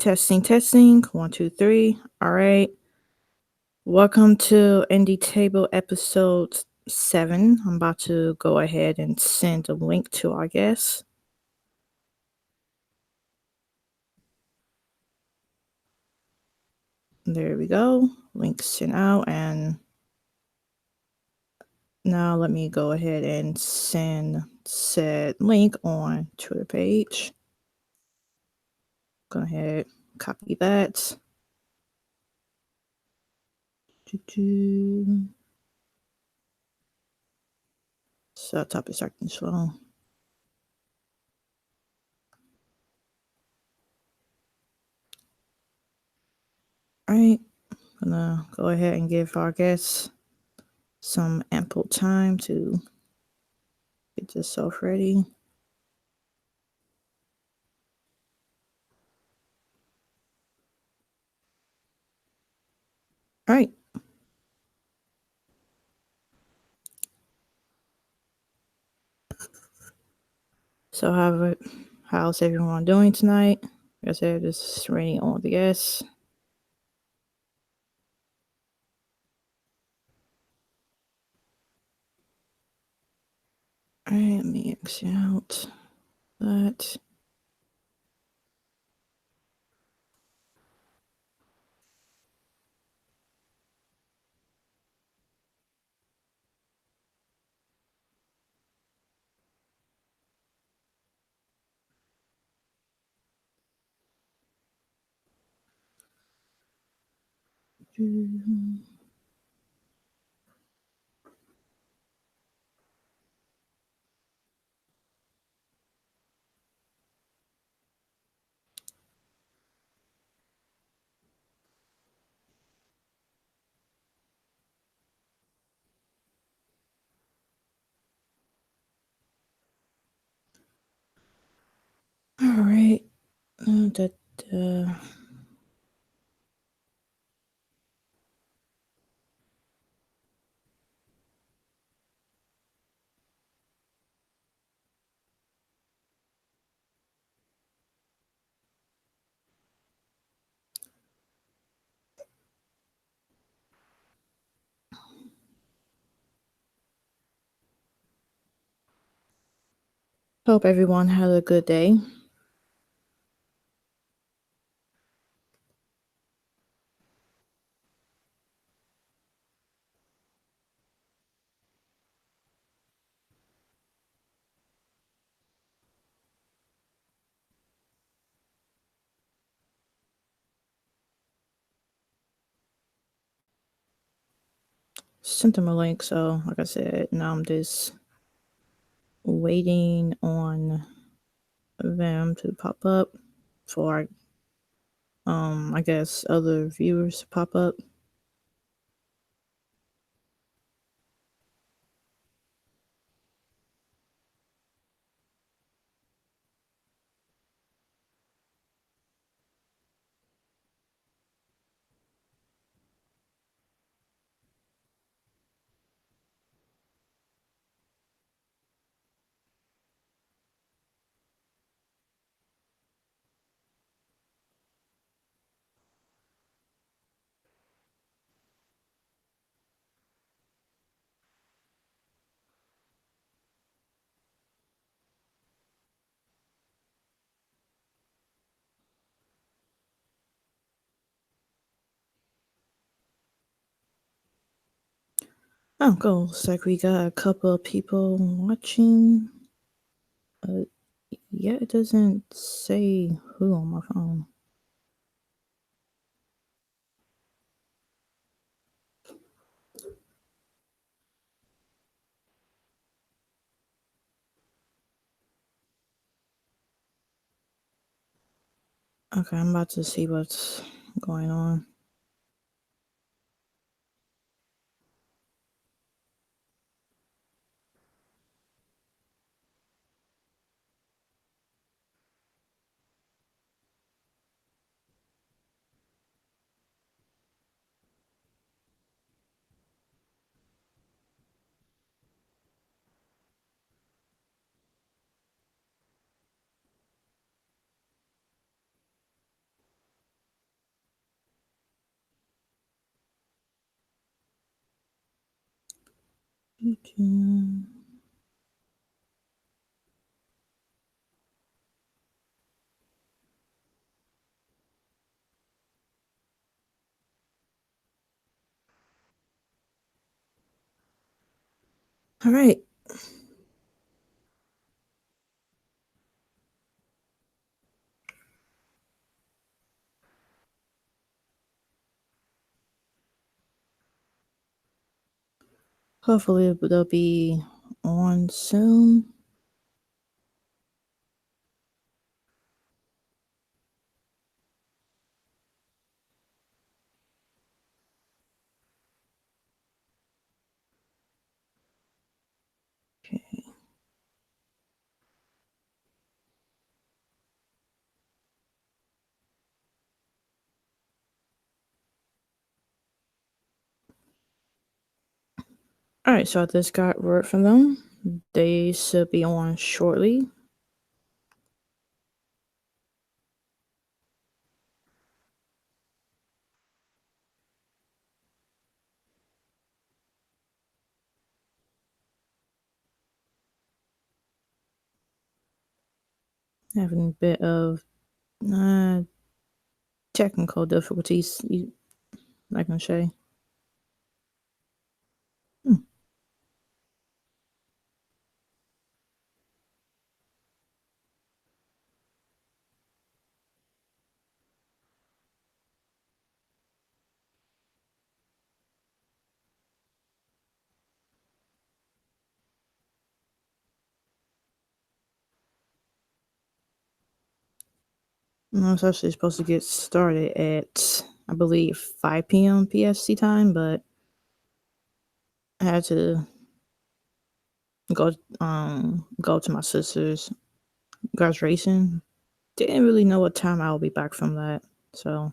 Testing, testing. One, two, three. All right. Welcome to Indie Table episode 7. I'm about to go ahead and send a link to our guest. There we go. Link sent out. And now let me go ahead and send said link on Twitter page. Go ahead, copy that. So top is acting slow. All right, I'm gonna go ahead and give our guests some ample time to get yourself ready. All right. So how's everyone doing tonight? Like I said, just waiting on the guests. All right, let me exit out that. All right. Hope everyone had a good day. Sent them a link, so like I said, now I'm just waiting on them to pop up for I guess other viewers to pop up. Oh, cool. Looks like we got a couple of people watching. Yeah, it doesn't say who on my phone. Okay, I'm about to see what's going on. All right. Hopefully they'll be on soon. Okay. All right, so I just got word from them. They should be on shortly. Having a bit of uh, technical difficulties, I can say. Hmm. I was actually supposed to get started at, I believe, 5 p.m. PST time, but I had to go to my sister's graduation. Didn't really know what time I'll be back from that. So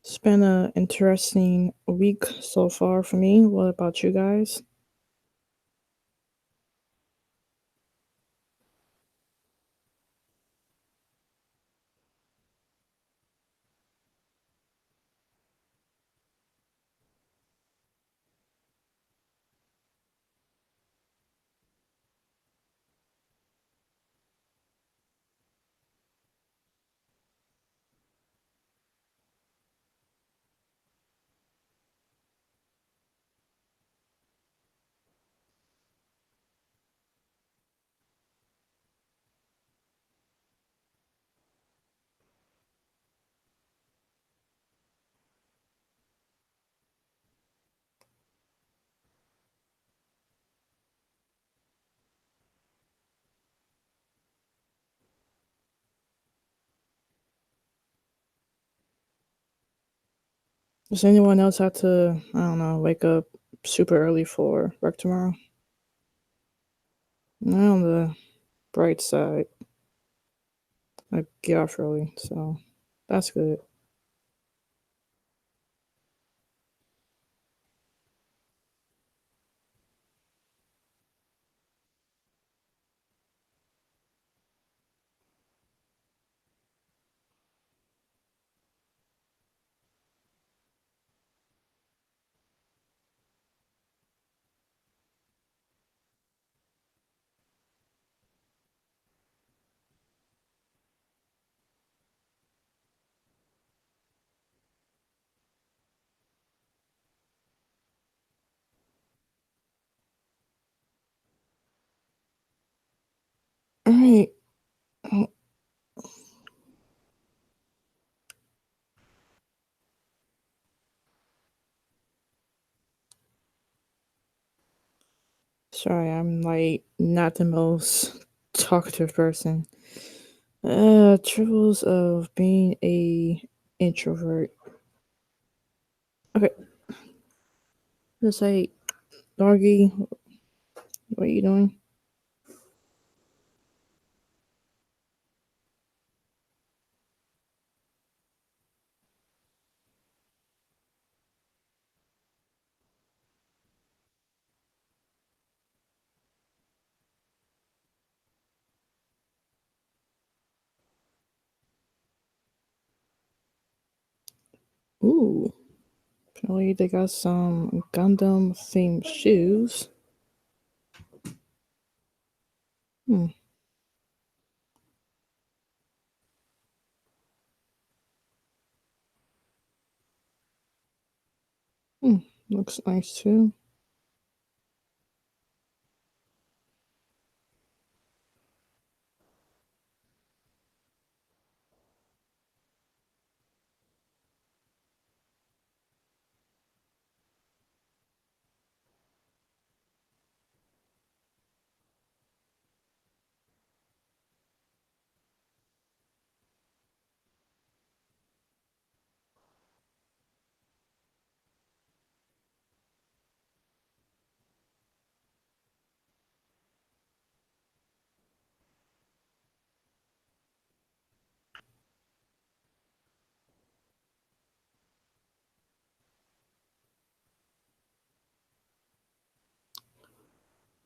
it's been an interesting week so far for me. What about you guys? Does anyone else have to, I don't know, wake up super early for work tomorrow? Not on the bright side. I get off early, so that's good. All right. Sorry, I'm like not the most talkative person. Troubles of being a introvert. Okay, let's say, doggy, what are you doing? Ooh, apparently they got some Gundam themed shoes. Hmm. Hmm. Looks nice too.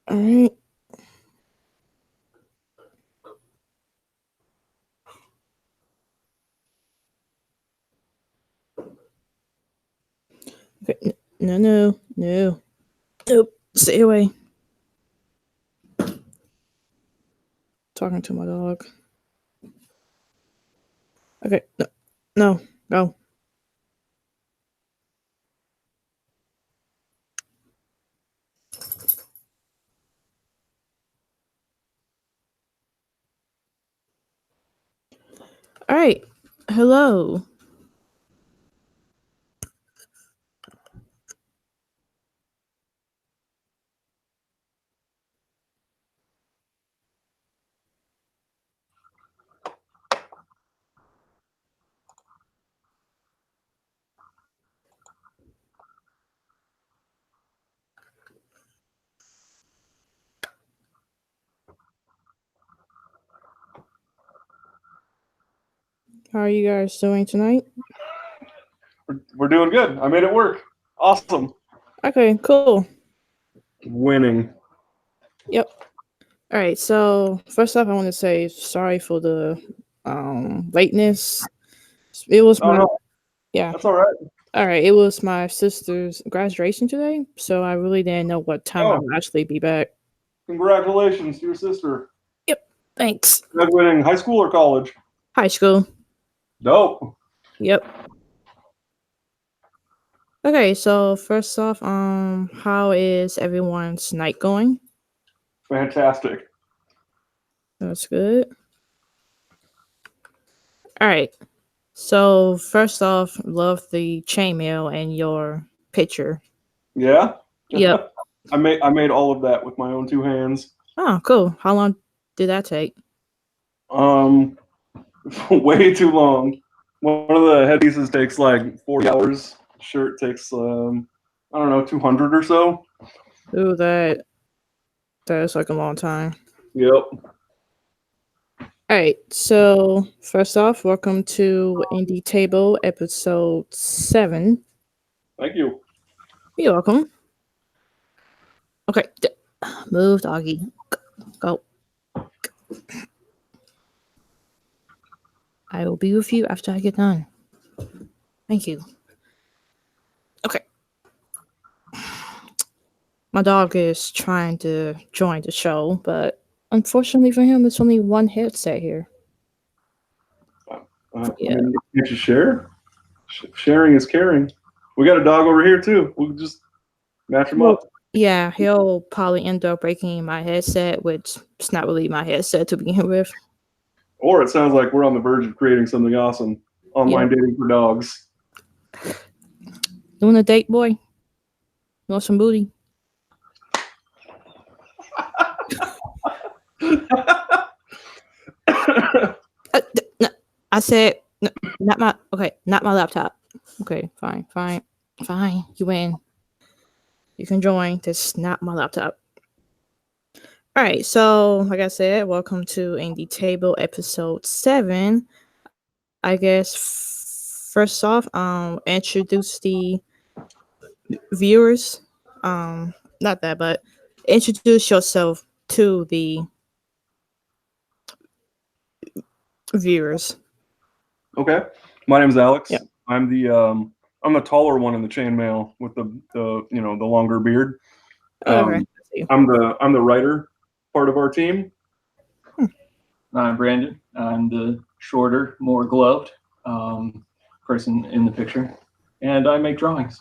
All right. Okay. No. Nope. Stay away. Talking to my dog. Okay. No. Go. All right. Hello. How are you guys doing tonight? We're doing good. I made it work. Awesome. Okay, cool. Winning. Yep. All right. So first off, I want to say sorry for the lateness. It was Oh my no, yeah. that's all right. All right. It was my sister's graduation today, so I really didn't know what time I Oh, would actually be back. congratulations to your sister. Yep. Thanks. Graduating high school or college? High school. Dope. Yep. Okay. So first off, how is everyone's night going? Fantastic. That's good. All right. So first off, love the chainmail and your picture. Yeah. Yep. I made all of that with my own two hands. Oh, cool. How long did that take? Um, way too long. One of the headpieces takes like 40 hours. Shirt takes I don't know, 200 or so. Ooh, that is like a long time. Yep. All right. So first off, welcome to Indie Table episode 7. Thank you. You're welcome. Okay. Move, doggy. Go. I will be with you after I get done. Thank you. Okay. My dog is trying to join the show, but unfortunately for him, there's only one headset here. I Yeah. mean, can't you share? Sharing is caring. We got a dog over here too. We'll just match him Well, up. Yeah, he'll probably end up breaking my headset, which it's not really my headset to begin with. Or it sounds like we're on the verge of creating something awesome. Yeah. Online dating for dogs. You want a date, boy? You want some booty? No, I said, no, not my, okay, not my laptop. Okay, fine, fine, fine. You win. You can join. This not my laptop. All right, so like I said, welcome to Indie Table episode 7. I guess first off, introduce the viewers. Not that, but introduce yourself to the viewers. Okay. My name's Alex. Yep. I'm the taller one in the chainmail with the longer beard. Okay. I'm the writer part of our team. I'm Brandon. I'm the shorter, more gloved person in the picture, and I make drawings.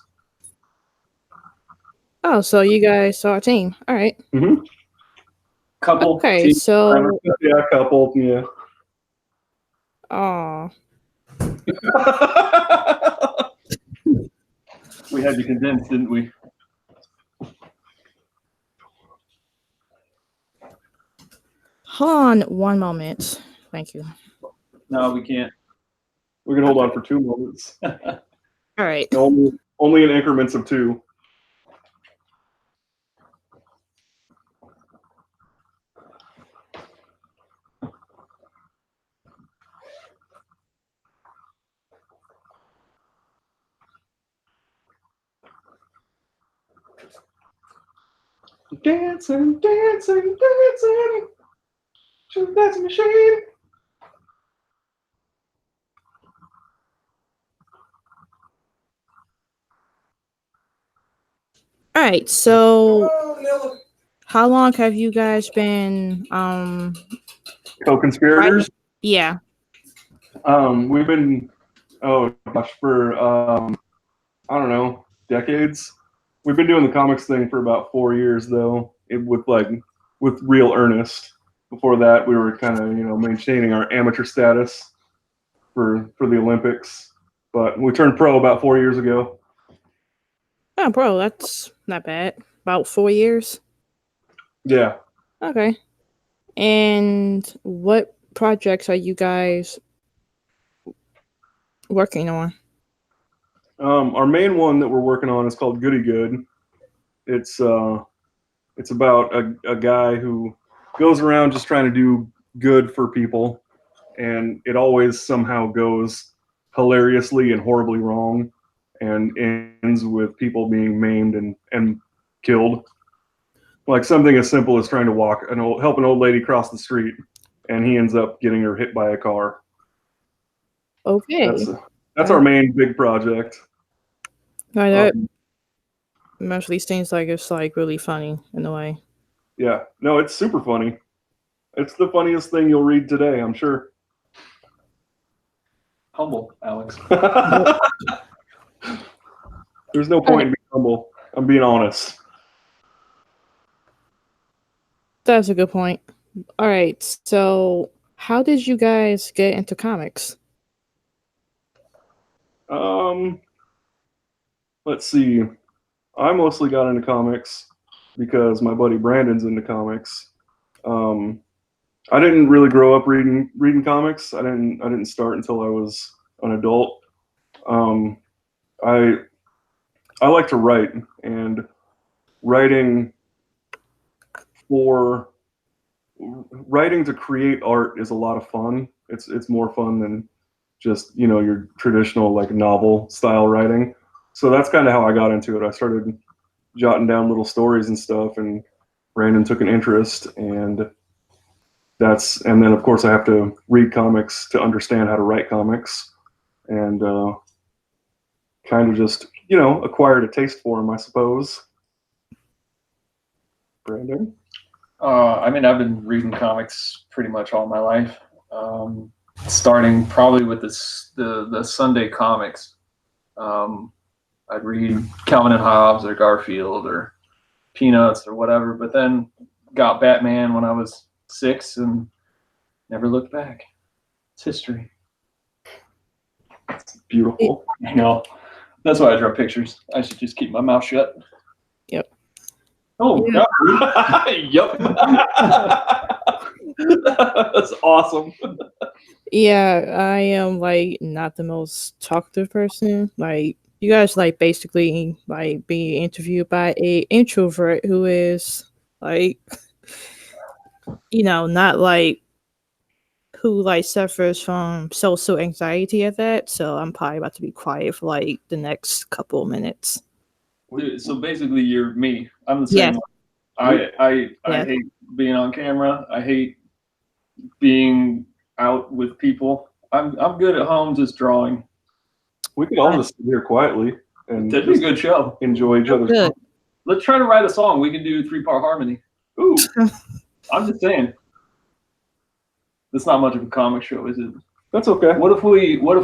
Oh, so you guys are a team. All right. Mm-hmm. Couple. Okay, team. so Yeah, a couple. Yeah. oh, We had to condense, didn't we? hold on one moment. Thank you. No, we can't. We can hold on for 2 moments. All right. Only in increments of 2. Dancing, dancing, dancing. To the dancing machine. All right. So, how long have you guys been Co-conspirators. Yeah. We've been, oh gosh, for I don't know, decades. We've been doing the comics thing for about 4 years though, with real earnest. Before that, we were kind of maintaining our amateur status for the Olympics, but we turned pro about 4 years ago. Oh, bro, that's not bad. About 4 years. Yeah. Okay. And what projects are you guys working on? Our main one that we're working on is called Goody Good. It's about a guy who goes around just trying to do good for people, and it always somehow goes hilariously and horribly wrong, and ends with people being maimed and killed. Like something as simple as trying to help an old lady cross the street, and he ends up getting her hit by a car. Okay. That's our main big project. That mostly seems like it's like really funny in a way. Yeah, no, it's super funny. It's the funniest thing you'll read today, I'm sure. Humble, Alex. There's no point in being humble. I'm being honest. That's a good point. All right. So, how did you guys get into comics? Let's see. I mostly got into comics because my buddy Brandon's into comics. I didn't really grow up reading comics. I didn't start until I was an adult. I like to write, and writing to create art is a lot of fun. It's more fun than just your traditional like novel style writing. So that's kind of how I got into it. I started jotting down little stories and stuff, and Brandon took an interest, and then of course I have to read comics to understand how to write comics, and kind of just acquired a taste for them, I suppose. Brandon? I've been reading comics pretty much all my life. Starting probably with the Sunday comics. I'd read Calvin and Hobbes or Garfield or Peanuts or whatever, but then got Batman when I was 6 and never looked back. It's history. Beautiful. I know. That's why I draw pictures. I should just keep my mouth shut. Yep. Oh, Yeah. God. Yep. That's awesome. Yeah, I am like not the most talkative person. Like you guys like basically like being interviewed by a introvert who is like not like who like suffers from social anxiety at that. So I'm probably about to be quiet for like the next couple minutes. So basically, you're me. I'm the Yes. same. I Yes. hate being on camera. I hate being out with people. I'm good at home just drawing. We could all just sit here quietly and That'd be a good show. enjoy each other's Good. company. Let's try to write a song. We can do 3-part harmony. Ooh, I'm just saying. It's not much of a comic show, is it? That's okay. What if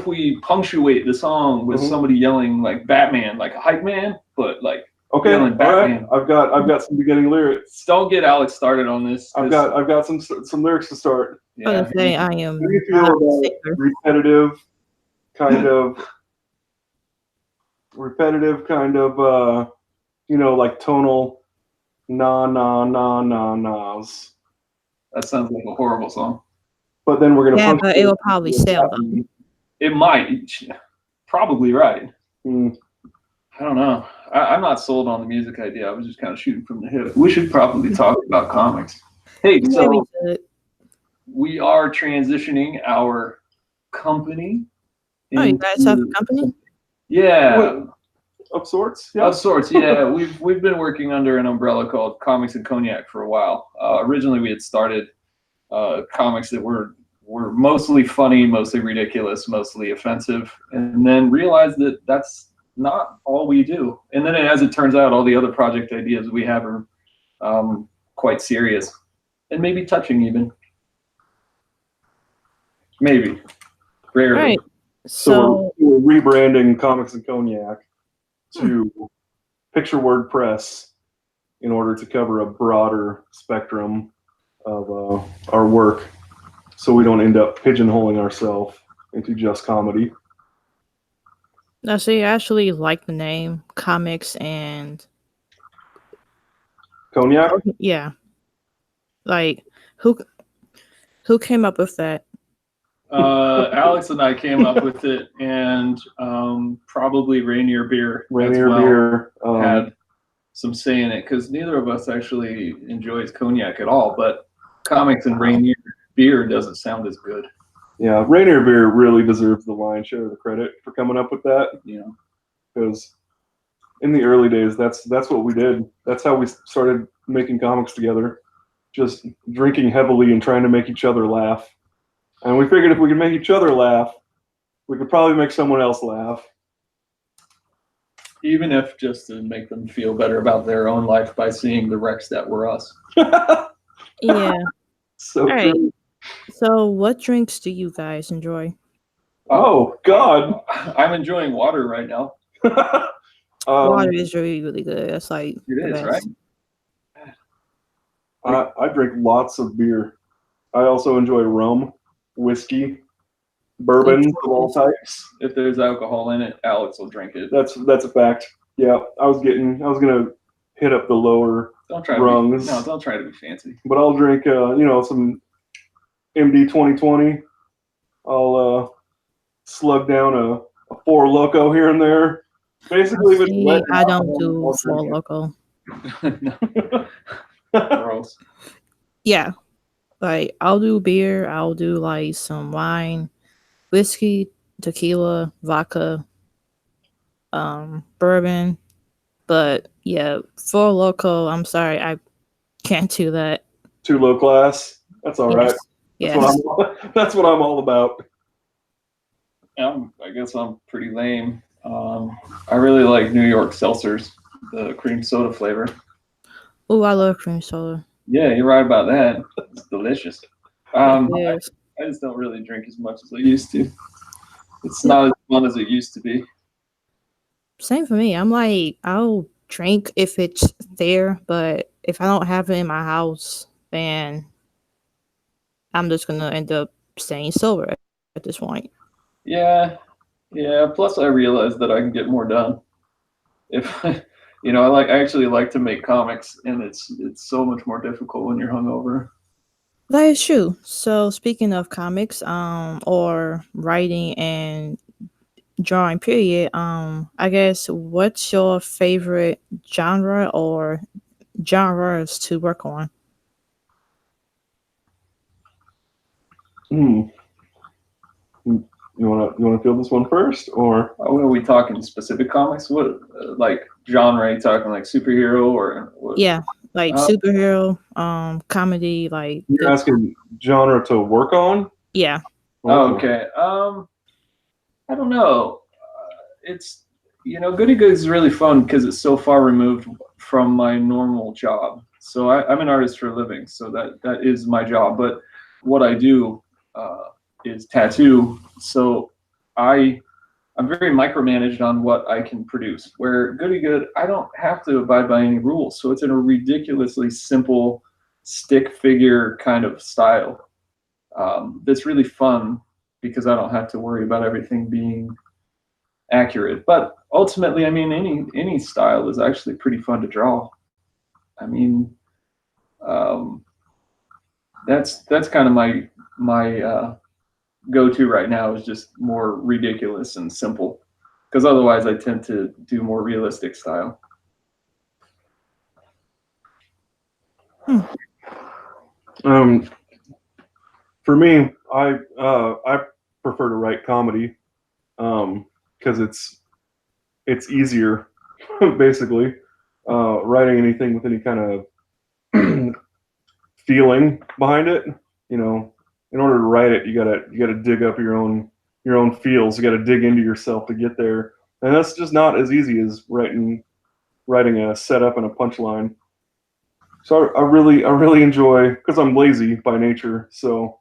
we punctuate the song with somebody yelling like Batman, like a hype man, but like Okay, all yelling right. Batman? I've got some beginning lyrics. Don't get Alex started on this. I've got some lyrics to start. I Yeah. was saying I am How do you feel not a about singer. repetitive kind of like tonal nas. That sounds like a horrible song. But then we're gonna Yeah, punch but it will probably sell though. It might. Probably right. Mm. I don't know. I'm not sold on the music idea. I was just kind of shooting from the hip. We should probably talk about comics. Hey, Maybe so good. we are transitioning our company. Oh, you guys have a company? Yeah, Of sorts. Yeah. of sorts. Yeah, we've been working under an umbrella called Comics&Cognac for a while. Originally, we had started comics that were mostly funny, mostly ridiculous, mostly offensive, and then realized that that's not all we do. And then, as it turns out, all the other project ideas we have are quite serious and maybe touching even. Maybe. Rarely. Right. So we're rebranding Comics and Cognac to Picture Word Press in order to cover a broader spectrum of our work, so we don't end up pigeonholing ourselves into just comedy. Now, see, I actually like the name Comics and Cognac? yeah. Like who came up with that? Alex and I came up with it, and probably Rainier Beer Rainier as well Beer. had some say in it, because neither of us actually enjoys cognac at all. But Comics and Rainier Beer doesn't sound as good. Yeah, Rainier Beer really deserves the lion's share of the credit for coming up with that. You know, Because in the early days, that's what we did. That's how we started making comics together, just drinking heavily and trying to make each other laugh. And we figured if we could make each other laugh, we could probably make someone else laugh. even if just to make them feel better about their own life by seeing the wrecks that were us. Yeah. So All right. true. So, what drinks do you guys enjoy? Oh God. I'm enjoying water right now. Water is really, really good. That's like It the is, best. right? I drink lots of beer. I also enjoy rum, whiskey, bourbon of all types. If there's alcohol in it, Alex will drink it. That's a fact. Yeah, I was gonna hit up the lower Don't try rungs. don't try to be fancy. But I'll drink some MD 2020. I'll slug down a Four Loko here and there. Basically, if it's See, wet, I don't do I'll Four drink Loko. it. Gross. Yeah, like I'll do beer. I'll do like some wine, whiskey, tequila, vodka, bourbon. But yeah, Four Loko. I'm sorry, I can't do that. Too low class. That's all right. Yes. That's what I'm all about. I guess I'm pretty lame. I really like New York seltzers, the cream soda flavor. Oh, I love cream soda. Yeah, you're right about that. It's delicious. I Yes. just don't really drink as much as I used to. It's not as fun as it used to be. Same for me. I'm like, I'll drink if it's there, but if I don't have it in my house, then I'm just gonna end up staying sober at this point. Yeah, yeah. Plus, I realized that I can get more done if I actually like to make comics, and it's so much more difficult when you're hungover. That is true. So speaking of comics, or writing and drawing period, I guess what's your favorite genre or genres to work on? Hmm. You wanna feel this one first, or Are we talking specific comics? What like genre? Are you talking like superhero or what? Yeah, like Uh, superhero, comedy, like you're asking genre to work on? yeah. okay. I don't know. It's Goody Good is really fun because it's so far removed from my normal job. So I'm an artist for a living, so that is my job. But what I do is tattoo. So I I'm very micromanaged on what I can produce. Where Goody Good, I don't have to abide by any rules. So it's in a ridiculously simple stick figure kind of style. That's really fun because I don't have to worry about everything being accurate. But ultimately, I mean, any style is actually pretty fun to draw. I mean, um, that's kind of my go-to right now is just more ridiculous and simple. Because otherwise, I tend to do more realistic style. Hmm. For me, I prefer to write comedy, because it's easier, basically. Writing anything with any kind of feeling behind it, you know, in order to write it, you gotta dig up your own feels. You gotta dig into yourself to get there, and that's just not as easy as writing a setup and a punchline. So I really enjoy, because I'm lazy by nature. So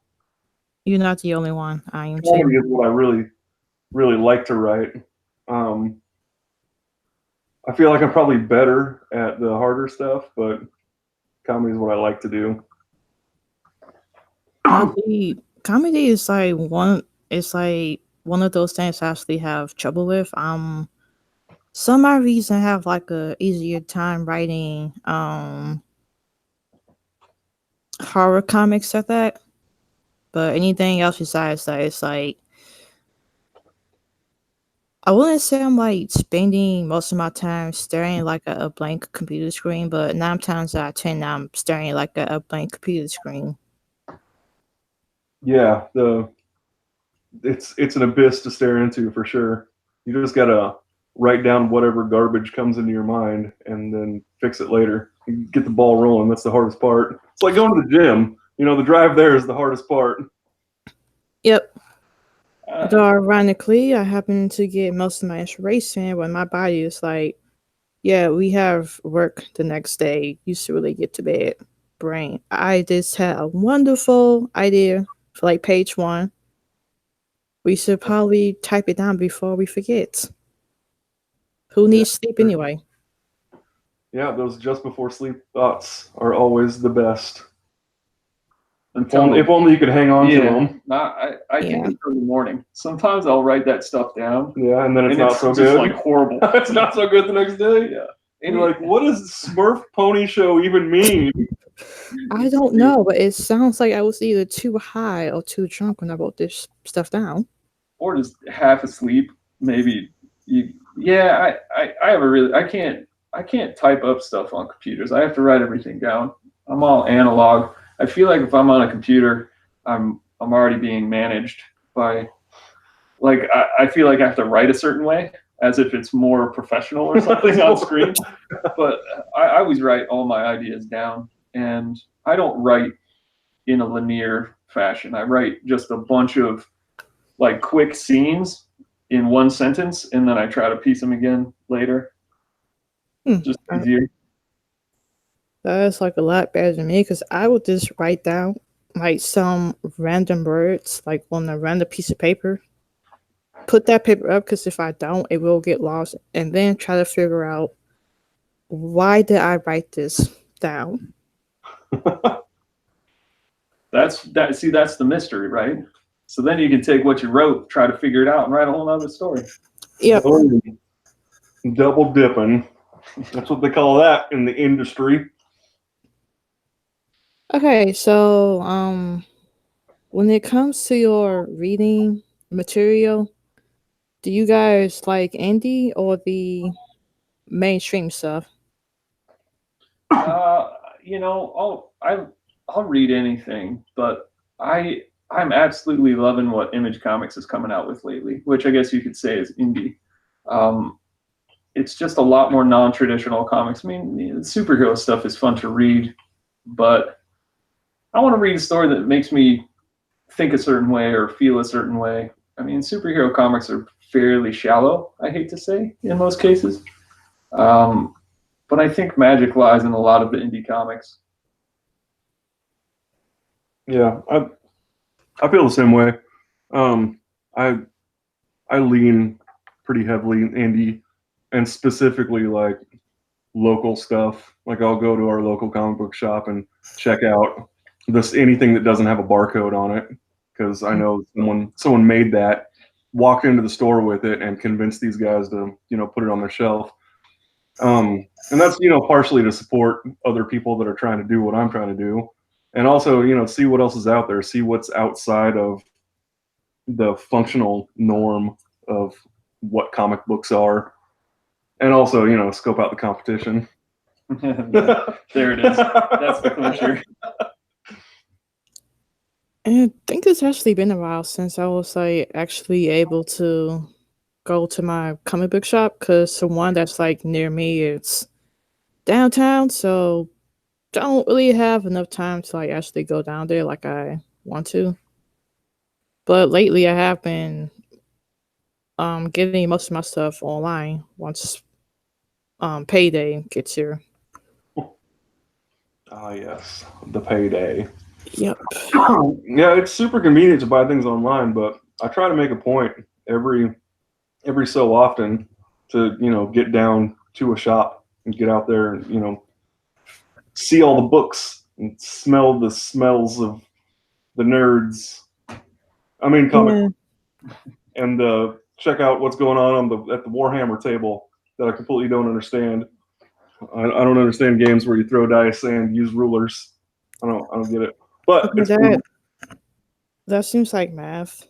You're not the only one. I am too. comedy is what I really like to write. Um, I feel like I'm probably better at the harder stuff, but comedy is what I like to do. Comedy is like one. It's like one of those things I actually have trouble with. Some of my reason have like a easier time writing horror comics at that. But anything else besides that, it's like I wouldn't say I'm like spending most of my time staring like at a blank computer screen, but 9 times out of 10, I'm staring like at a blank computer screen. Yeah, it's an abyss to stare into for sure. You just gotta write down whatever garbage comes into your mind and then fix it later. You get the ball rolling. That's the hardest part. It's like going to the gym. The drive there is the hardest part. Yep. Uh, Though ironically, I happen to get most of my inspiration when my body is like, yeah, we have work the next day. You should really get to bed. Brain. I just had a wonderful idea for like page one. We should probably type it down before we forget. Who Yeah, needs sleep anyway? yeah. Those just before sleep thoughts are always the best. until If only you could hang on to them. I think Yeah. until the morning. Sometimes I'll write that stuff down, Yeah, and then it's and not it's so just good. like horrible. It's not so good the next day. Yeah. And you're like, what does Smurf Pony Show even mean? I don't know, but it sounds like I was either too high or too drunk when I wrote this stuff down. Or just half asleep. Maybe yeah. I have a really I can't type up stuff on computers. I have to write everything down. I'm all analog. I feel like if I'm on a computer, I'm already being managed by like I feel like I have to write a certain way as if it's more professional or something on screen. But I always write all my ideas down, and I don't write in a linear fashion. I write just a bunch of like quick scenes in one sentence, and then I try to piece them again later. Hmm. Just easier. That's like a lot better than me because I would just write down like some random words like on a random piece of paper. Put that paper up because if I don't, it will get lost, and then try to figure out why did I write this down? That's the mystery, right? So then you can take what you wrote, try to figure it out, and write a whole other story. Yep. Oh, double dipping. That's what they call that in the industry. Okay, so when it comes to your reading material, do you guys like indie or the mainstream stuff? You know, I'll read anything, but I'm absolutely loving what Image Comics is coming out with lately, which I guess you could say is indie. It's just a lot more non-traditional comics. I mean, the superhero stuff is fun to read, but I want to read a story that makes me think a certain way or feel a certain way. I mean, superhero comics are fairly shallow, I hate to say, in most cases. But I think magic lies in a lot of the indie comics. Yeah, I feel the same way. I lean pretty heavily indie, and specifically like local stuff. Like I'll go to our local comic book shop and check out anything that doesn't have a barcode on it, because I know someone made that, walked into the store with it, and convinced these guys to put it on their shelf. And that's partially to support other people that are trying to do what I'm trying to do, and also see what else is out there, see what's outside of the functional norm of what comic books are, and also scope out the competition. There it is. That's the clincher. And I think it's actually been a while since I was like actually able to go to my comic book shop, because the one that's like near me, it's downtown, so don't really have enough time to like actually go down there like I want to. But lately I have been getting most of my stuff online once payday gets here. Ah, yes, the payday. Yep. Yeah, it's super convenient to buy things online, but I try to make a point every so often to get down to a shop and get out there and see all the books and smell the smells of the nerds. I mean, comic, and check out what's going on at the Warhammer table that I completely don't understand. I don't understand games where you throw dice and use rulers. I don't get it. But Okay, it's cool. that seems like math,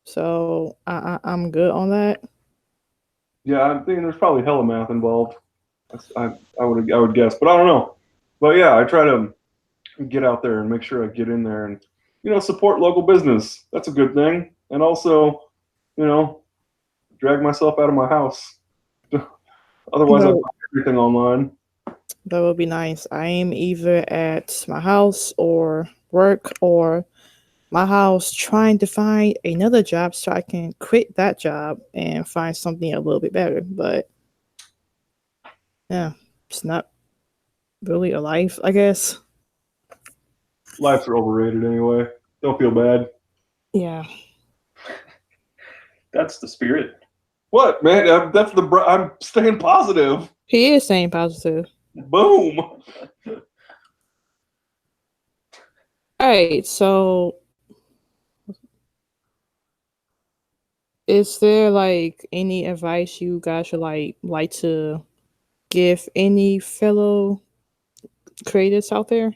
so I'm good on that. Yeah, I'm thinking there's probably hella math involved. I would guess, but I don't know. But yeah, I try to get out there and make sure I get in there and support local business. That's a good thing, and also drag myself out of my house. Otherwise, I No. buy everything online. That would be nice. I am either at my house or work, or my house trying to find another job so I can quit that job and find something a little bit better. But yeah, it's not really a life, I guess. Lives are overrated anyway. Don't feel bad. Yeah. That's the spirit. What, man? I'm staying positive. He is saying positive. Boom. Alright, so is there like any advice you guys would like to give any fellow creators out there?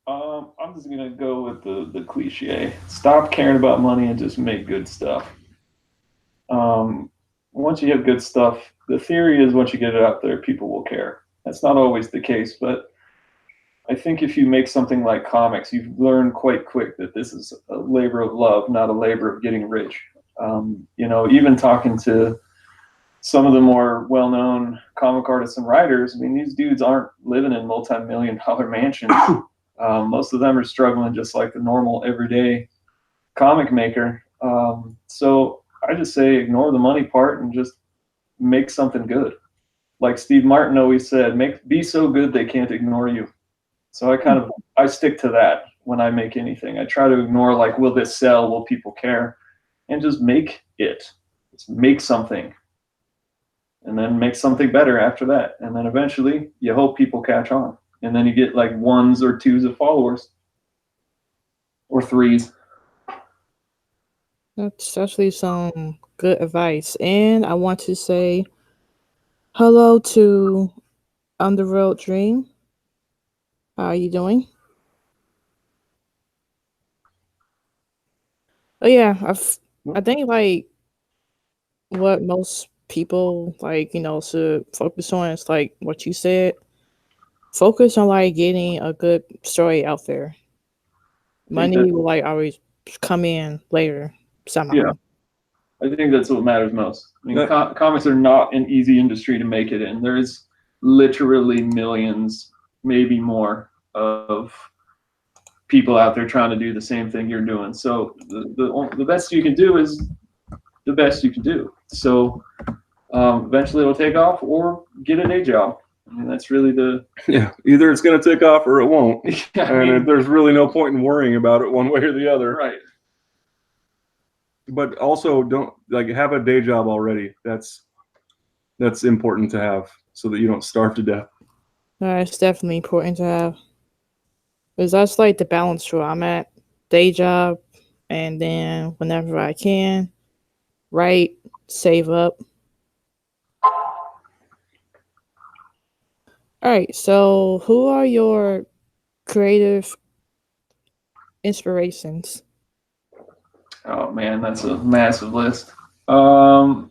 I'm just gonna go with the cliche. Stop caring about money and just make good stuff. Once you have good stuff, the theory is once you get it out there, people will care. That's not always the case, but I think if you make something like comics, you've learned quite quick that this is a labor of love, not a labor of getting rich. Even talking to some of the more well-known comic artists and writers, I mean, these dudes aren't living in multi-million-dollar mansions. Most of them are struggling just like the normal everyday comic maker. So I just say ignore the money part and just make something good. Like Steve Martin always said, be so good they can't ignore you. So I stick to that when I make anything. I try to ignore like, will this sell? Will people care? And just make it. Just make something. and then make something better after that. And then eventually you hope people catch on. And then you get like 1s or 2s of followers. Or 3s. That's actually some good advice. And I want to say hello to Underworld Dream. How are you doing? Oh yeah, I think like what most people like, should focus on is like what you said. Focus on like getting a good story out there. Money will like always come in later somehow. Yeah. I think that's what matters most. I mean, comics are not an easy industry to make it in. There's literally millions, maybe more, of people out there trying to do the same thing you're doing. So the best you can do is the best you can do. So eventually it'll take off, or get a day job. I mean, that's really either it's going to take off or it won't. Yeah, there's really no point in worrying about it one way or the other. Right. But also don't have a day job already. That's important to have so that you don't starve to death. It's definitely important to have. Because that's like the balance where I'm at. Day job, and then whenever I can, write, save up. All right, so who are your creative inspirations? Oh man, that's a massive list. Yeah,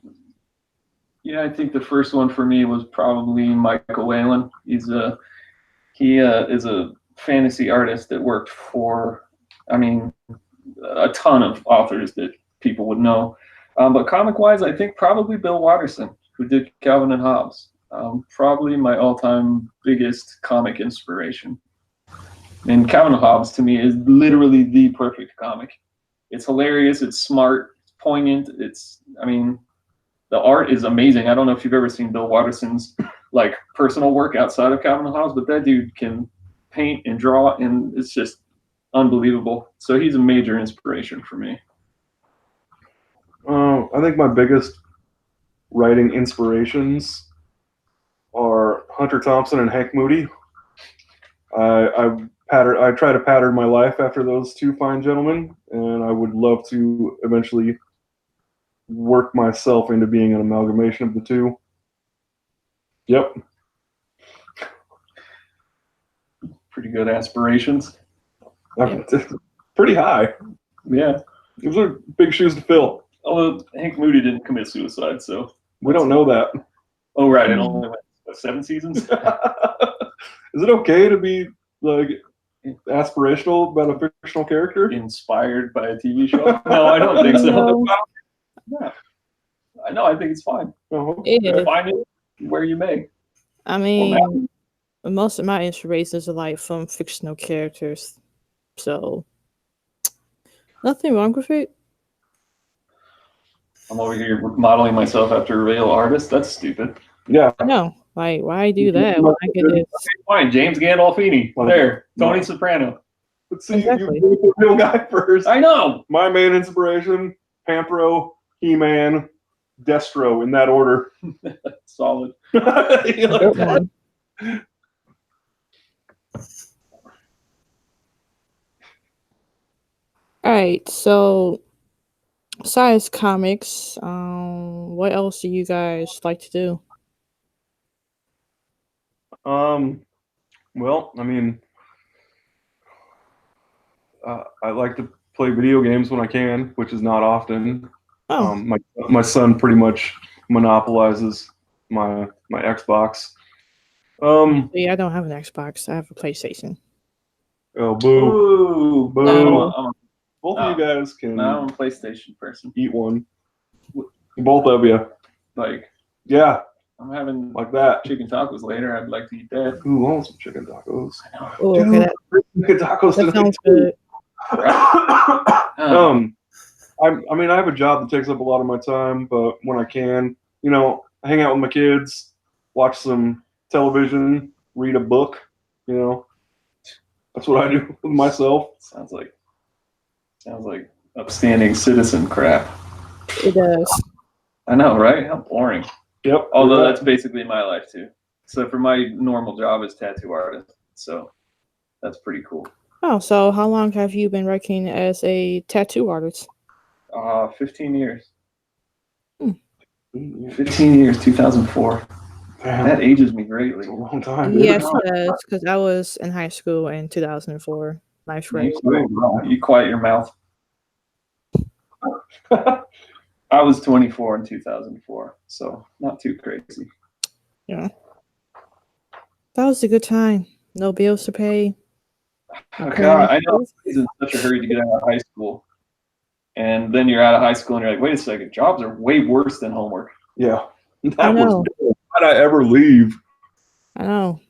I think the first one for me was probably Michael Whalen. He is a fantasy artist that worked for, I mean, a ton of authors that people would know. But comic-wise, I think probably Bill Watterson, who did Calvin and Hobbes. Probably my all-time biggest comic inspiration. And Calvin and Hobbes, to me, is literally the perfect comic. It's hilarious, it's smart, it's poignant, the art is amazing. I don't know if you've ever seen Bill Watterson's like personal work outside of Calvin and Hobbes, but that dude can paint and draw, and it's just unbelievable. So he's a major inspiration for me. I think my biggest writing inspirations are Hunter Thompson and Hank Moody. I try to pattern my life after those two fine gentlemen, and I would love to eventually work myself into being an amalgamation of the two. Yep. Pretty good aspirations. Pretty high. Yeah. Those are big shoes to fill. Although Hank Moody didn't commit suicide, so we don't know that. Oh right, it only went 7 seasons. Is it okay to be like aspirational about a fictional character? Inspired by a TV show? No, I don't think so. Yeah. No, I think it's fine. Find it where you may. I mean, most of my inspirations are like from fictional characters, so nothing wrong with it. I'm over here modeling myself after a real artist. That's stupid. Yeah. No, like why do that? When I could just... Fine, James Gandolfini. There, Tony Soprano. Let's see, exactly. You the real guy first. I know. My main inspiration: Panthro, He-Man, Destro, in that order. Solid. All right, so besides comics, what else do you guys like to do? Well, I mean, I like to play video games when I can, which is not often. Oh. My son pretty much monopolizes my Xbox. Yeah, I don't have an Xbox. I have a PlayStation. Oh, boo. Boo. No. Both of you guys can. No, I'm a PlayStation person. Eat one. Both of you. Like. Yeah. I'm having like that chicken tacos later. I'd like to eat that. Who wants some chicken tacos? I know. Oh, dude, chicken tacos. That sounds good. I have a job that takes up a lot of my time, but when I can, I hang out with my kids, watch some television, read a book. That's what I do with myself. Sounds like upstanding citizen crap. It does. I know, right? How boring. Yep. Although that's basically my life too. So for my normal job is tattoo artist. So that's pretty cool. Oh, so how long have you been working as a tattoo artist? 15 years. Hmm. 15 years, 2004. Damn, That ages me greatly. that's a long time. Dude. Yes, it does, because I was in high school in 2004. Ninth grade. You quiet your mouth. I was 24 in 2004, so not too crazy. Yeah. That was a good time. No bills to pay. Oh, God, I know he's in such a hurry to get out of high school. And then you're out of high school and you're like, wait a second, jobs are way worse than homework. Yeah. I know. How'd I ever leave? I know.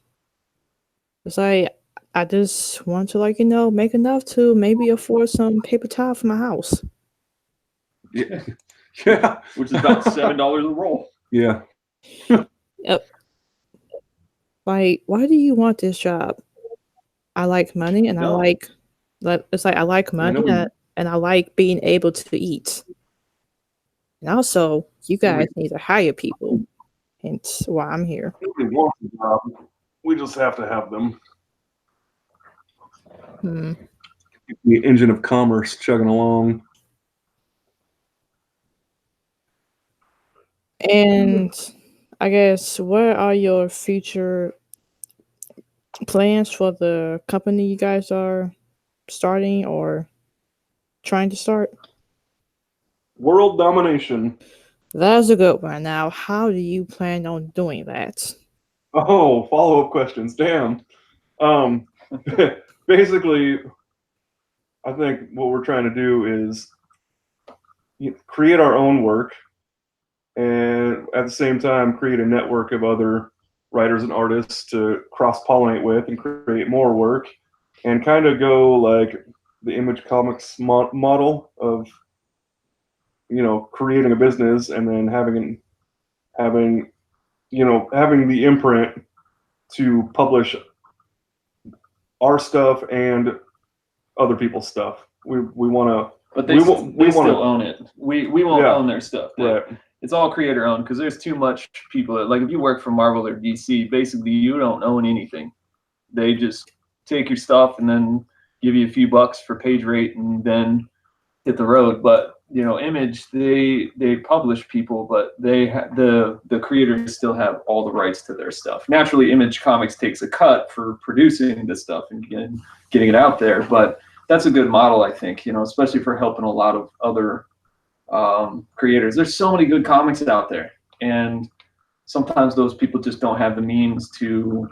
It's like, I just want to, like, make enough to maybe afford some paper towel for my house. Yeah. Yeah. Which is about $7 a roll. Yeah. Yep. Like, why do you want this job? I like money, and No. it's like I like money, and I like being able to eat. And also, you guys need to hire people. Hence why I'm here. Nobody wants a job. We just have to have them. The engine of commerce chugging along. And I guess, what are your future plans for the company you guys are starting or trying to start? World domination. That's a good one. Now, how do you plan on doing that? Oh, follow-up questions. Damn. Basically, I think what we're trying to do is create our own work and at the same time create a network of other writers and artists to cross-pollinate with and create more work and kind of go like the Image Comics model of creating a business and then having the imprint to publish our stuff and other people's stuff. We want to, but they still own it. We won't own their stuff. Right. It's all creator owned because there's too much people like if you work for Marvel or DC, basically you don't own anything. They just take your stuff and then give you a few bucks for page rate and then hit the road. But Image, they publish people, but the creators still have all the rights to their stuff. Naturally, Image Comics takes a cut for producing this stuff and getting it out there, but that's a good model, I think, especially for helping a lot of other creators. There's so many good comics out there, and sometimes those people just don't have the means to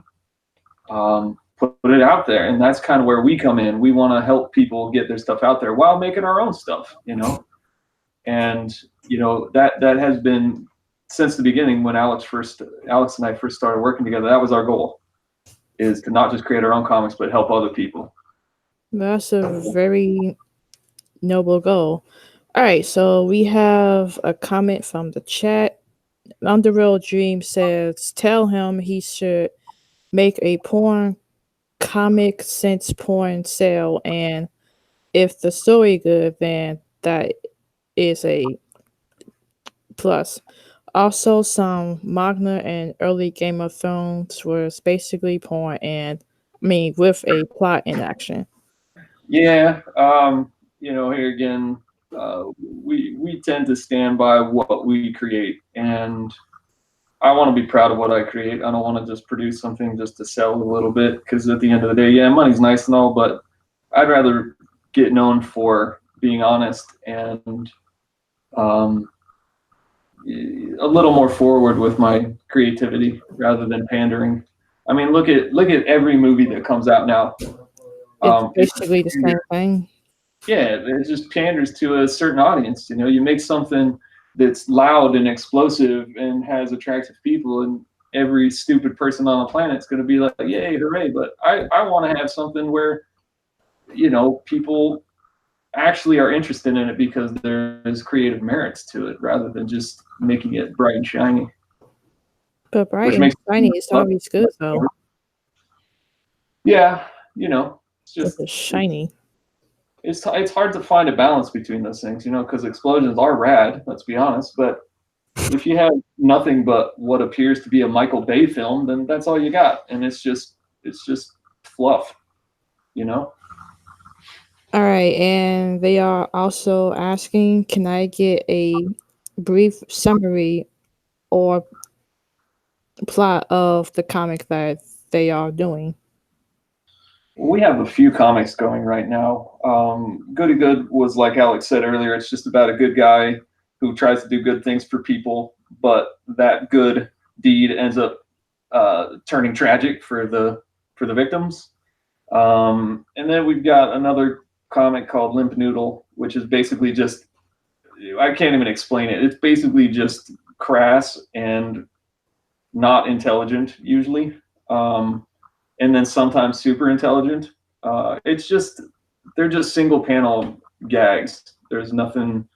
put it out there, and that's kind of where we come in. We want to help people get their stuff out there while making our own stuff, and that has been since the beginning. When Alex and I first started working together, that was our goal, is to not just create our own comics but help other people. That's a very noble goal. All right, so we have a comment from the chat. Underreal Dream says, tell him he should make a porn comic since porn sale, and if the story good, then that is a plus. Also, some manga and early Game of Thrones was basically porn, with a plot in action. Yeah, here again, we tend to stand by what we create, and I want to be proud of what I create. I don't want to just produce something just to sell a little bit, because at the end of the day, yeah, money's nice and all, but I'd rather get known for being honest and a little more forward with my creativity rather than pandering. I mean, look at every movie that comes out now. It's basically the same thing. Yeah, it just panders to a certain audience. You make something that's loud and explosive and has attractive people, and every stupid person on the planet is going to be like, yay, hooray. But I want to have something where, people actually are interested in it because there's creative merits to it rather than just making it bright and shiny. But bright and shiny is always good, though. Yeah, it's just shiny. It's hard to find a balance between those things, because explosions are rad, let's be honest, but if you have nothing but what appears to be a Michael Bay film, then that's all you got, and it's just fluff, you know. All right, and they are also asking, can I get a brief summary or plot of the comic that they are doing? We have a few comics going right now. Goody Good was, like Alex said earlier, it's just about a good guy who tries to do good things for people, but that good deed ends up turning tragic for the victims. And then we've got another comic called Limp Noodle, which is basically just, I can't even explain it. It's basically just crass and not intelligent usually. And then sometimes super intelligent. It's just, they're just single panel gags. There's nothing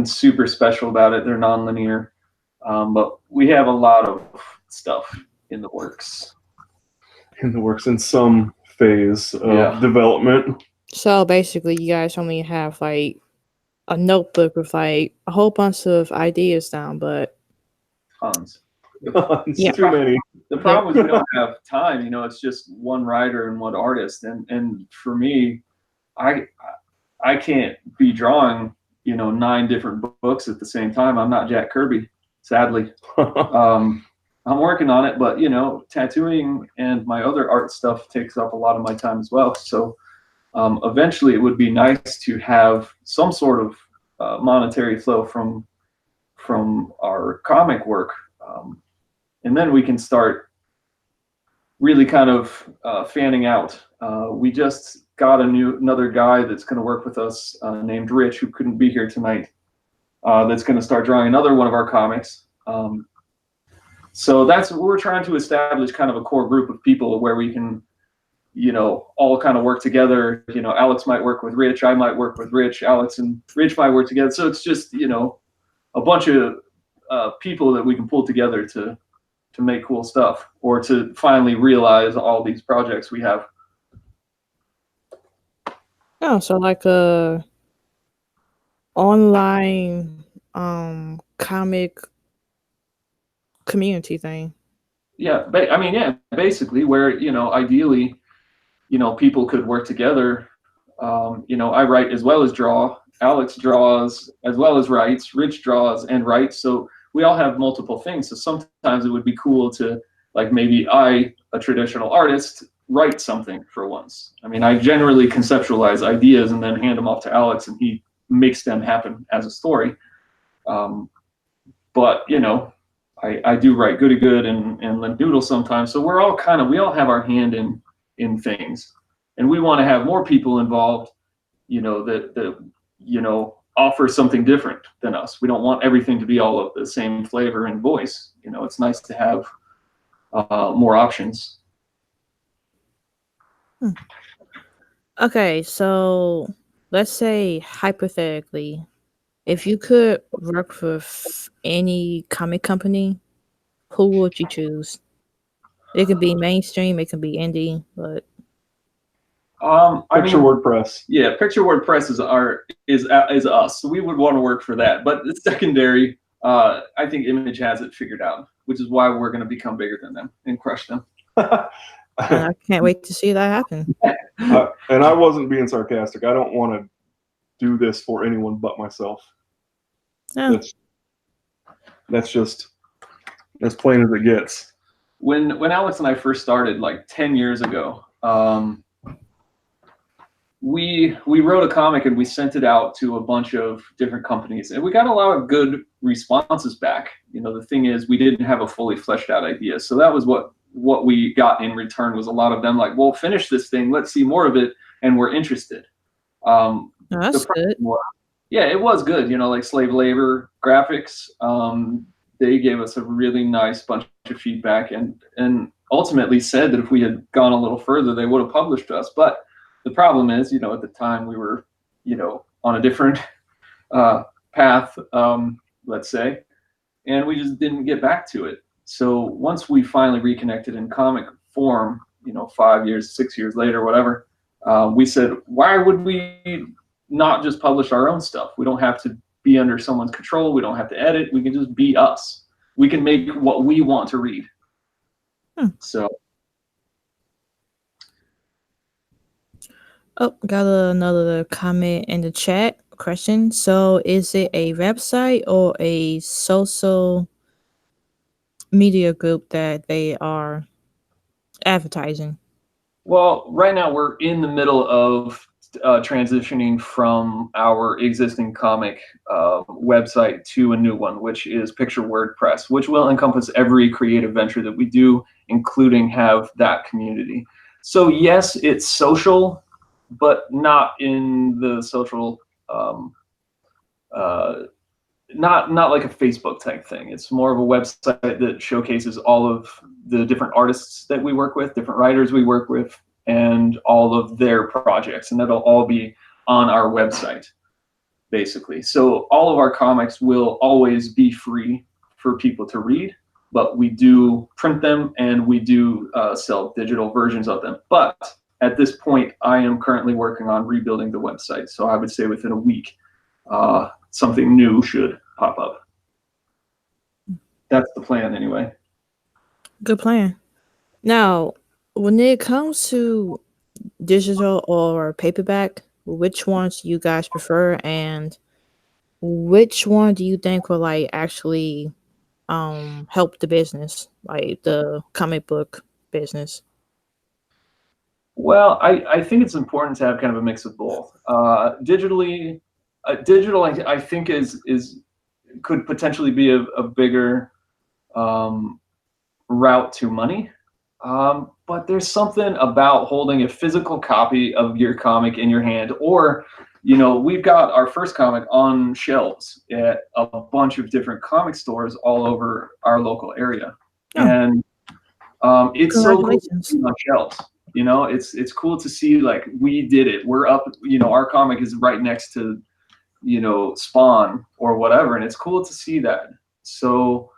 super special about it. They're non-linear. But we have a lot of stuff in the works. In some phase of development. So basically, you guys only have like a notebook with like a whole bunch of ideas down, but Tons. Yeah. Too many. The problem is we don't have time. You know, it's just one writer and one artist, and for me, I can't be drawing 9 different books at the same time. I'm not Jack Kirby, sadly. I'm working on it, but tattooing and my other art stuff takes up a lot of my time as well. So eventually, it would be nice to have some sort of monetary flow from our comic work. And then we can start really kind of fanning out. We just got another guy that's going to work with us named Rich, who couldn't be here tonight. That's going to start drawing another one of our comics. So that's what we're trying to establish, kind of a core group of people where we can, all kind of work together. Alex might work with Rich, I might work with Rich, Alex and Rich might work together. So it's just, a bunch of people that we can pull together to make cool stuff, or to finally realize all these projects we have. oh, so like a online comic community thing. Yeah, basically where, ideally, people could work together. I write as well as draw. Alex draws as well as writes. Rich draws and writes. So we all have multiple things. So sometimes it would be cool to, like, maybe a traditional artist, write something for once. I mean, I generally conceptualize ideas and then hand them off to Alex, and he makes them happen as a story. But I do write Goody Good and Limp Noodle sometimes. So we all have our hand in things, and we want to have more people involved, that offer something different than us. We don't want everything to be all of the same flavor and voice. It's nice to have more options. Okay, so let's say hypothetically, if you could work with any comic company, who would you choose? It could be mainstream, it could be indie, but Picture WordPress. Yeah, Picture WordPress is us. So we would want to work for that. But it's secondary. I think Image has it figured out, which is why we're going to become bigger than them and crush them. I can't wait to see that happen. And I wasn't being sarcastic. I don't want to do this for anyone but myself. Yeah. That's just as plain as it gets. When Alex and I first started, like 10 years ago, we wrote a comic and we sent it out to a bunch of different companies, and we got a lot of good responses back. The thing is, we didn't have a fully fleshed out idea, so that was what we got in return, was a lot of them like, well, finish this thing, let's see more of it, and we're interested. That's good. Yeah, it was good. Like Slave Labor Graphics, they gave us a really nice bunch of feedback, and ultimately said that if we had gone a little further, they would have published us. But the problem is, at the time we were, on a different path, let's say, and we just didn't get back to it. So once we finally reconnected in comic form, 5 years, 6 years later, whatever, we said, why would we not just publish our own stuff? We don't have to be under someone's control. We don't have to edit. We can just be us. We can make what we want to read. So. Oh, got another comment in the chat question. So is it a website or a social media group that they are advertising? Well, right now we're in the middle of transitioning from our existing comic website to a new one, which is Picture WordPress, which will encompass every creative venture that we do, including have that community. So yes, it's social, but not in the social, not like a Facebook type thing. It's more of a website that showcases all of the different artists that we work with, different writers we work with, and all of their projects, and that'll all be on our website, basically. So all of our comics will always be free for people to read, but we do print them and we do sell digital versions of them. But at this point, I am currently working on rebuilding the website. So I would say within a week, something new should pop up. That's the plan anyway. Good plan. Now, when it comes to digital or paperback, which ones do you guys prefer, and which one do you think will like actually help the business, like the comic book business? Well, I think it's important to have kind of a mix of both. Digital I think is could potentially be a bigger route to money. But there's something about holding a physical copy of your comic in your hand, or, you know, we've got our first comic on shelves at a bunch of different comic stores all over our local area. Oh. And it's so cool to Congratulations. see on shelves. You know, it's cool to see, like, we did it. We're up, you know, our comic is right next to, you know, Spawn or whatever, and it's cool to see that. So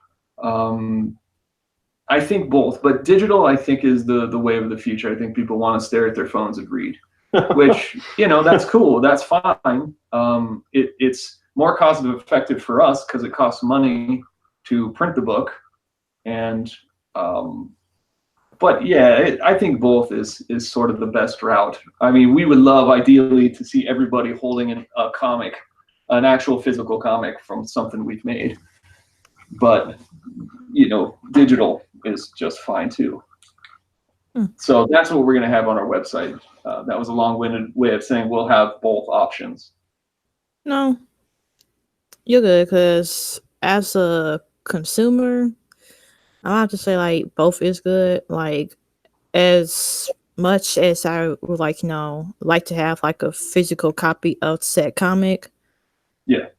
I think both, but digital I think is the wave of the future. I think people want to stare at their phones and read, which, you know, that's cool, that's fine. It's more cost effective for us because it costs money to print the book, and but yeah, I think both is sort of the best route. I mean, we would love ideally to see everybody holding a comic, an actual physical comic from something we've made, but, you know, digital is just fine too. So that's what we're going to have on our website. That was a long-winded way of saying we'll have both options. No, you're good, because as a consumer, I have to say like both is good. Like, as much as I would like, you know, like to have like a physical copy of said comic, Yeah.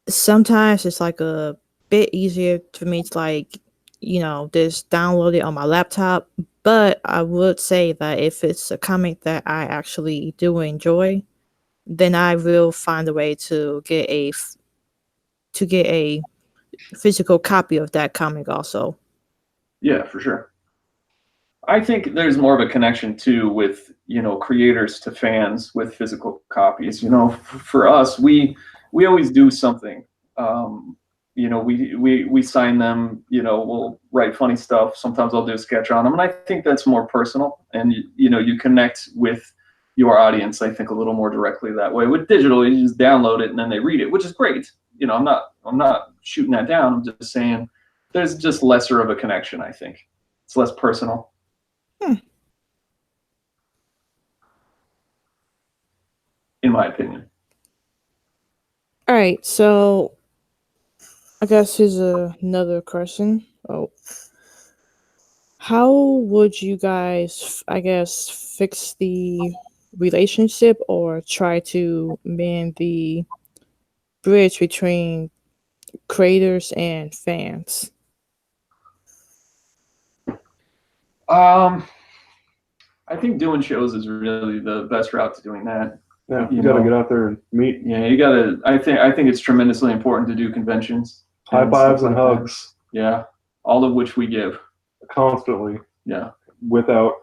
sometimes it's like a bit easier for me to like, you know, just download it on my laptop. But I would say that if it's a comic that I actually do enjoy, then I will find a way to get a physical copy of that comic also. Yeah, for sure. I think there's more of a connection too with, you know, creators to fans with physical copies. You know, for us, we always do something. You know, we sign them. You know, we'll write funny stuff. Sometimes I'll do a sketch on them, and I think that's more personal. And you know, you connect with your audience, I think, a little more directly that way. With digital, you just download it and then they read it, which is great. You know, I'm not shooting that down. I'm just saying there's just lesser of a connection. I think it's less personal. In my opinion. All right, so I guess here's another question. Oh, how would you guys, I guess, fix the relationship or try to mend the bridge between creators and fans? I think doing shows is really the best route to doing that. Yeah, you got to get out there and meet. Yeah, you got to. I think it's tremendously important to do conventions. High fives and stuff like that. hugs. Yeah, all of which we give. Constantly. Yeah, Without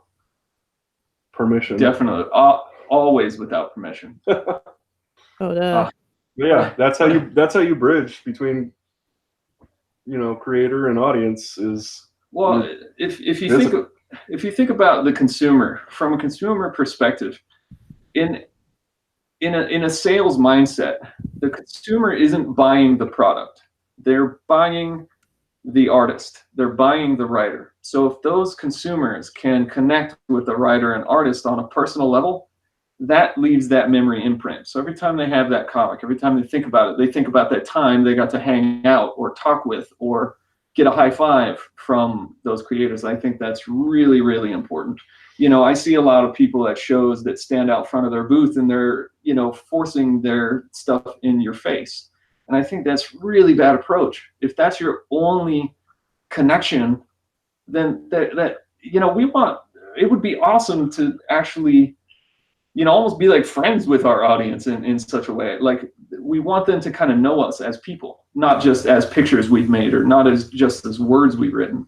permission. definitely. Always without permission. Oh, Yeah, that's how you bridge between, creator and audience is. Well, if you think about the consumer from a consumer perspective, in a sales mindset, the consumer isn't buying the product. They're buying the artist. They're buying the writer. So if those consumers can connect with the writer and artist on a personal level, that leaves that memory imprint. So every time they have that comic, every time they think about it, they think about that time they got to hang out or talk with or get a high five from those creators. I think that's really, really important. I see a lot of people at shows that stand out front of their booth and they're, forcing their stuff in your face. And I think that's really bad approach. If that's your only connection, then we want, it would be awesome to actually, almost be like friends with our audience in such a way. Like we want them to kind of know us as people, not just as pictures we've made or not as just as words we've written.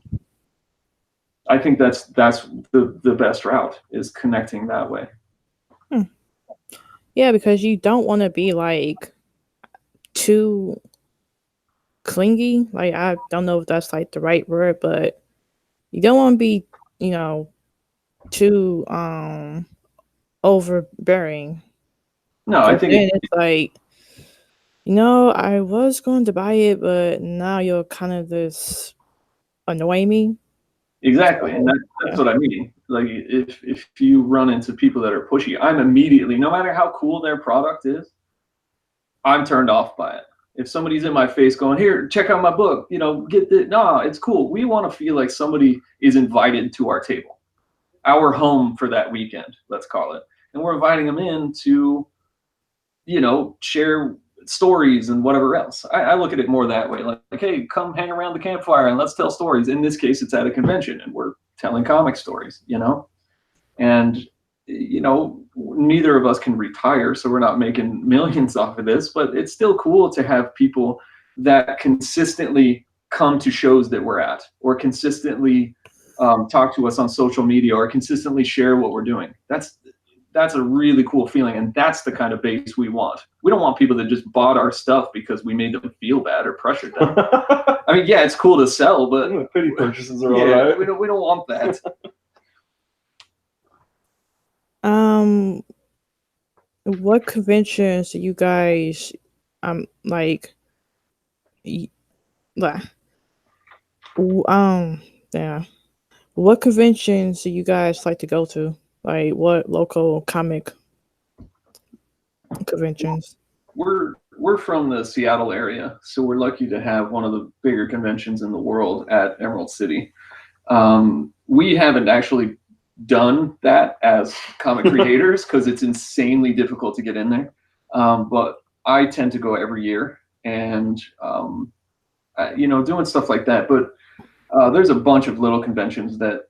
I think that's the best route, is connecting that way. Yeah, because you don't want to be like too clingy. Like, I don't know if that's like the right word, but you don't want to be, too overbearing. No, I think Then it's like, I was going to buy it, but now you're kind of this annoy me. exactly, and that's what I mean. Like if you run into people that are pushy, I'm immediately, no matter how cool their product is, I'm turned off by it. If somebody's in my face going, here, check out my book, get the, no, it's cool. We want to feel like somebody is invited to our table, our home for that weekend, let's call it. And we're inviting them in to, share stories and whatever else. I look at it more that way, like, hey, come hang around the campfire and let's tell stories. In this case, it's at a convention and we're telling comic stories, and neither of us can retire, so we're not making millions off of this, but it's still cool to have people that consistently come to shows that we're at, or consistently talk to us on social media, or consistently share what we're doing. That's a really cool feeling, and that's the kind of base we want. We don't want people that just bought our stuff because we made them feel bad or pressured them. I mean, yeah, it's cool to sell, but pity purchases are all right. We don't want that. What conventions do you guys like? Yeah. What conventions do you guys like to go to? Like, what local comic conventions? We're from the Seattle area, so we're lucky to have one of the bigger conventions in the world at Emerald City. We haven't actually done that as comic creators because it's insanely difficult to get in there. But I tend to go every year, and doing stuff like that. But there's a bunch of little conventions that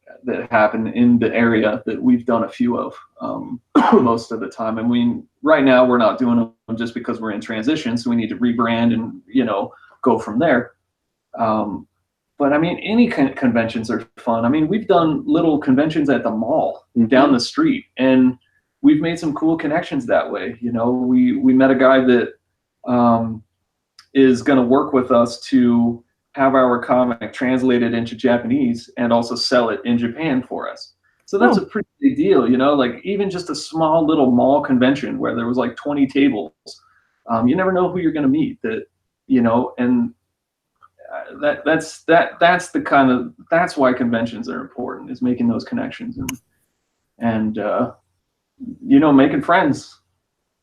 happen in the area that we've done a few of most of the time. And right now we're not doing them just because we're in transition, so we need to rebrand and go from there. But I mean, any conventions are fun. I mean, we've done little conventions at the mall down the street, and we've made some cool connections that way. We met a guy that is going to work with us to have our comic translated into Japanese and also sell it in Japan for us. So that's a pretty big deal, like even just a small little mall convention where there was like 20 tables. You never know who you're going to meet and that's why conventions are important, is making those connections and making friends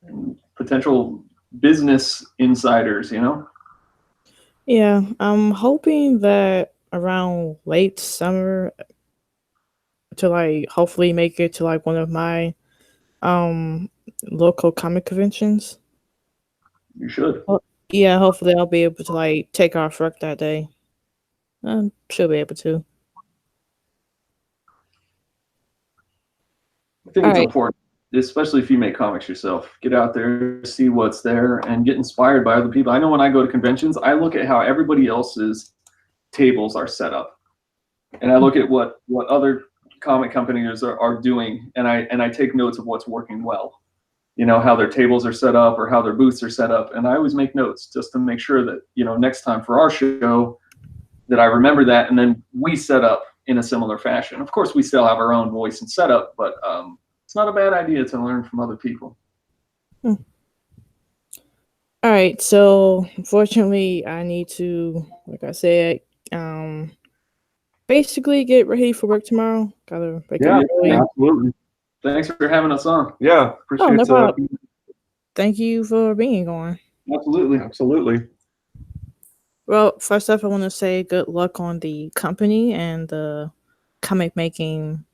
and potential business insiders, Yeah, I'm hoping that around late summer to like hopefully make it to like one of my local comic conventions. You should. Yeah, hopefully I'll be able to like take off work that day. Should be able to. I think it's important, especially if you make comics yourself. Get out there, see what's there, and get inspired by other people. I know when I go to conventions, I look at how everybody else's tables are set up, and I look at what other comic companies are doing, and I take notes of what's working well. how their tables are set up or how their booths are set up. And I always make notes just to make sure that, next time for our show that I remember that, and then we set up in a similar fashion. Of course, we still have our own voice and setup, but it's not a bad idea to learn from other people. All right, so unfortunately, I need to, like I said, basically get ready for work tomorrow. Gotta wake up early. Absolutely. Thanks for having us on. Yeah, appreciate no problem. Thank you for being on. Absolutely. Well, first off, I want to say good luck on the company and the comic making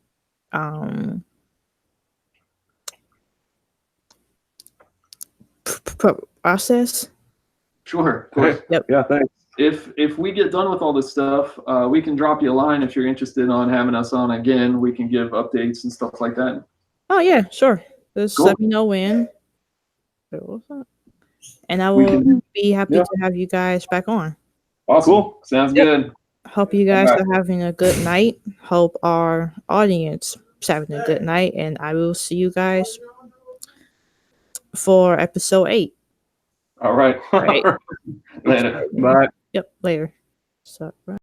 process. Sure, of course. Yep. Yeah, thanks. If we get done with all this stuff, we can drop you a line if you're interested on having us on again. We can give updates and stuff like that. Oh yeah, sure. Just Cool. let me know when. And I will be happy to have you guys back on. Awesome. Cool. Sounds good. Hope you guys are having a good night. Hope our audience is having a good night. And I will see you guys for episode 8. All right. Right. Later. Bye. Yep, later. So, right.